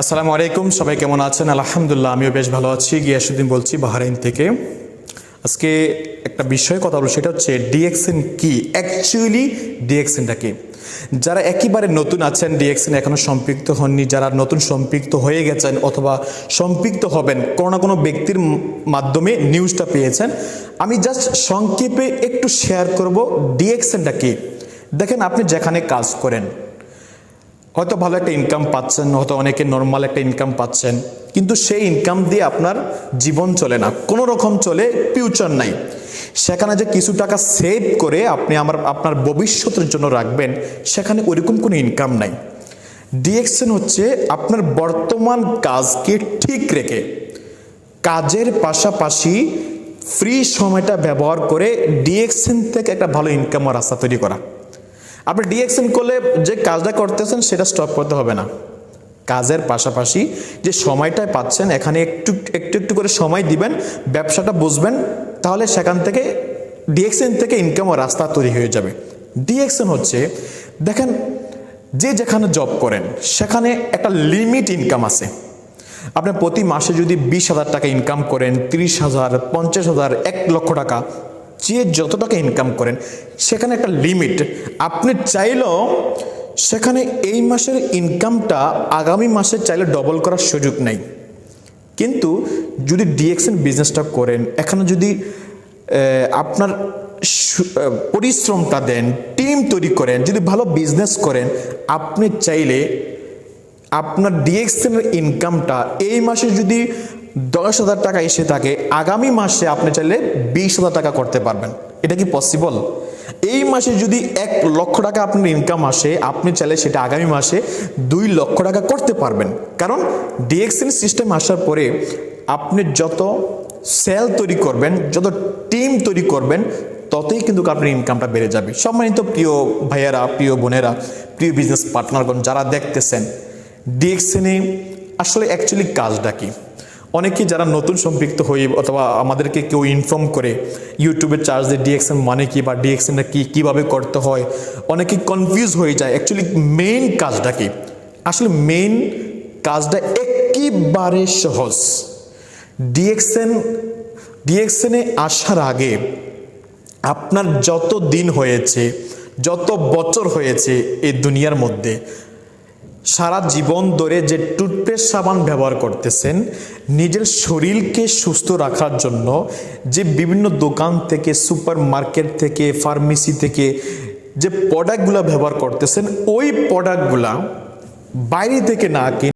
আসসালামু আলাইকুম, সবাই কেমন আছেন? আলহামদুলিল্লাহ, আমিও বেশ ভালো আছি। গিয়াসউদ্দিন বলছি বাহরাইন থেকে। আজকে একটা বিষয়ে কথা বলবো, সেটা হচ্ছে ডিএক্সএন কি। অ্যাকচুয়ালি ডিএক্সএনটা কি? যারা একেবারে নতুন আছেন, ডিএক্সএন এখনো সম্পৃক্ত হননি, যারা নতুন সম্পৃক্ত হয়ে গেছেন অথবা সম্পৃক্ত হবেন, কোনো না কোনো ব্যক্তির মাধ্যমে নিউজটা পেয়েছেন, আমি জাস্ট সংক্ষেপে একটু শেয়ার করব ডিএক্সএনটা কি। দেখেন, আপনি যেখানে কাজ করেন হয়তো ভালো একটা ইনকাম পাচ্ছেন, হয়তো অনেকে নর্মাল একটা ইনকাম পাচ্ছেন, কিন্তু সেই ইনকাম দিয়ে আপনার জীবন চলে না, কোনো রকম চলে, ফিউচার নাই। সেখানে যে কিছু টাকা সেভ করে আপনি আপনার ভবিষ্যতের জন্য রাখবেন, সেখানে ওইরকম কোনো ইনকাম নাই। ডিএক্সএন হচ্ছে আপনার বর্তমান কাজকে ঠিক রেখে কাজের পাশাপাশি ফ্রি সময়টা ব্যবহার করে ডিএক্সএন থেকে একটা ভালো ইনকামের রাস্তা তৈরি করা। আপনি ডিএক্সএন করলে যে কাজটা করতেছেন সেটা স্টপ করতে হবে না। কাজের পাশাপাশি যে সময়টায় পাচ্ছেন, এখানে একটু একটু একটু করে সময় দিবেন, ব্যবসাটা বুঝবেন, তাহলে সেখান থেকে ডিএক্সএন থেকে ইনকামের রাস্তা তৈরি হয়ে যাবে। ডিএক্সএন হচ্ছে, দেখেন, যে যেখানে জব করেন সেখানে একটা লিমিট ইনকাম আছে। আপনি প্রতি মাসে যদি 20,000 টাকা ইনকাম করেন, 30,000, 50,000, 1,00,000 টাকা, যে যত টাকা ইনকাম করেন, সেখানে একটা লিমিট। আপনি চাইলেও সেখানে এই মাসের ইনকামটা আগামী মাসে চাইলে ডবল করার সুযোগ নেই। কিন্তু যদি ডিএক্সএন বিজনেসটা করেন, এখানে যদি আপনার পরিশ্রমটা দেন, টিম তৈরি করেন, যদি ভালো বিজনেস করেন, আপনি চাইলে আপনার ডিএক্সএনের ইনকামটা এই মাসে যদি 10,000 টাকা এসে থাকে, আগামী মাসে আপনি চাইলে 20,000 টাকা করতে পারবেন। এটা কি পসিবল? এই মাসে যদি 1,00,000 টাকা আপনার ইনকাম আসে, আপনি চাইলে সেটা আগামী মাসে 2,00,000 টাকা করতে পারবেন। কারণ ডিএক্সএন সিস্টেম আসার পরে আপনি যত সেল তৈরি করবেন, যত টিম তৈরি করবেন, ততই কিন্তু আপনার ইনকামটা বেড়ে যাবে। সম্মানিত প্রিয় ভাইয়েরা, প্রিয় বোনেরা, প্রিয় বিজনেস পার্টনারগণ যারা দেখতেছেন, ডিএক্সএনে আসলে অ্যাকচুয়ালি কাজটা কি? অনেকেই যারা নতুন সম্পৃক্ত হয়ে অথবা আমাদেরকে কেউ ইনফর্ম করে ইউটিউবে চার্জ দিয়ে ডিএক্সএন মানে কি বা ডিএক্সএনটা কি, কীভাবে করতে হয়, অনেকে কনফিউজ হয়ে যায়। অ্যাকচুয়ালি মেইন কাজটা কি? আসলে মেইন কাজটা একেবারে সহজ। ডিএক্সএনে আসার আগে আপনার যত দিন হয়েছে, যত বছর হয়েছে এই দুনিয়ার মধ্যে, সারা জীবন ধরে যে টুথপেস্ট সাবান ব্যবহার করতেছেন, নিজের শরীরকে সুস্থ রাখার জন্য যে বিভিন্ন দোকান থেকে, সুপার মার্কেট থেকে, ফার্মেসি থেকে যে প্রোডাক্টগুলো ব্যবহার করতেছেন, ওই প্রোডাক্টগুলা বাইরে থেকে না কিনে